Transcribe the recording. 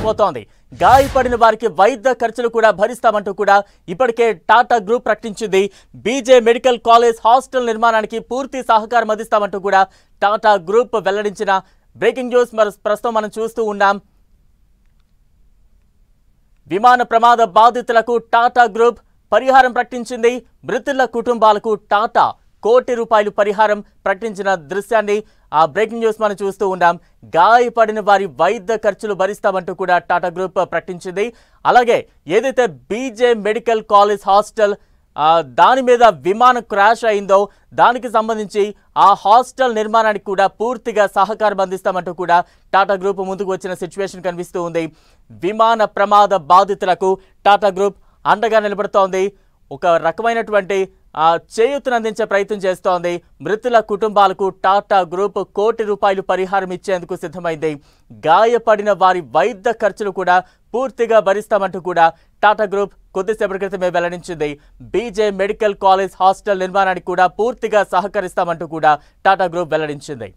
దూసుకుపోతోంది. గాయపడిన వారికి వైద్య ఖర్చులు కూడా భరిస్తామంటూ కూడా ఇప్పటికే టాటా గ్రూప్ ప్రకటించింది. బీజే మెడికల్ కాలేజ్ హాస్టల్ నిర్మాణానికి పూర్తి సహకారం అందిస్తామంటూ కూడా టాటా గ్రూప్ వెల్లడించిన బ్రేకింగ్ న్యూస్ ప్రస్తుతం మనం చూస్తూ ఉన్నాం. విమాన ప్రమాద బాధితులకు టాటా గ్రూప్ పరిహారం ప్రకటించింది. మృతుల కుటుంబాలకు టాటా ₹1 కోటి పరిహారం ప్రకటించిన దృశ్యాన్ని ఆ బ్రేకింగ్ న్యూస్ మనం చూస్తూ ఉన్నాం. గాయపడిన వారి వైద్య ఖర్చులు భరిస్తామంటూ కూడా టాటా గ్రూప్ ప్రకటించింది. అలాగే ఏదైతే బీజే మెడికల్ కాలేజ్ హాస్టల్ దాని మీద విమానం క్రాష్ అయిందో దానికి సంబంధించి ఆ హాస్టల్ నిర్మాణానికి కూడా పూర్తిగా సహకారం అందిస్తామంటూ కూడా టాటా గ్రూప్ ముందుకు వచ్చిన సిచ్యువేషన్ కనిపిస్తూ ఉంది. విమాన ప్రమాద బాధితులకు టాటా గ్రూప్ అండగా నిలబడుతోంది. ఒక రకమైనటువంటి చేయూతను అందించే ప్రయత్నం చేస్తోంది. మృతుల కుటుంబాలకు టాటా గ్రూప్ ₹1 కోటి పరిహారం ఇచ్చేందుకు సిద్ధమైంది. గాయపడిన వారి వైద్య ఖర్చులు కూడా పూర్తిగా భరిస్తామంటూ కూడా టాటా గ్రూప్ కొద్దిసేపటి క్రితమే వెల్లడించింది. బీజే మెడికల్ కాలేజ్ హాస్టల్ నిర్మాణానికి కూడా పూర్తిగా సహకరిస్తామంటూ కూడా టాటా గ్రూప్ వెల్లడించింది.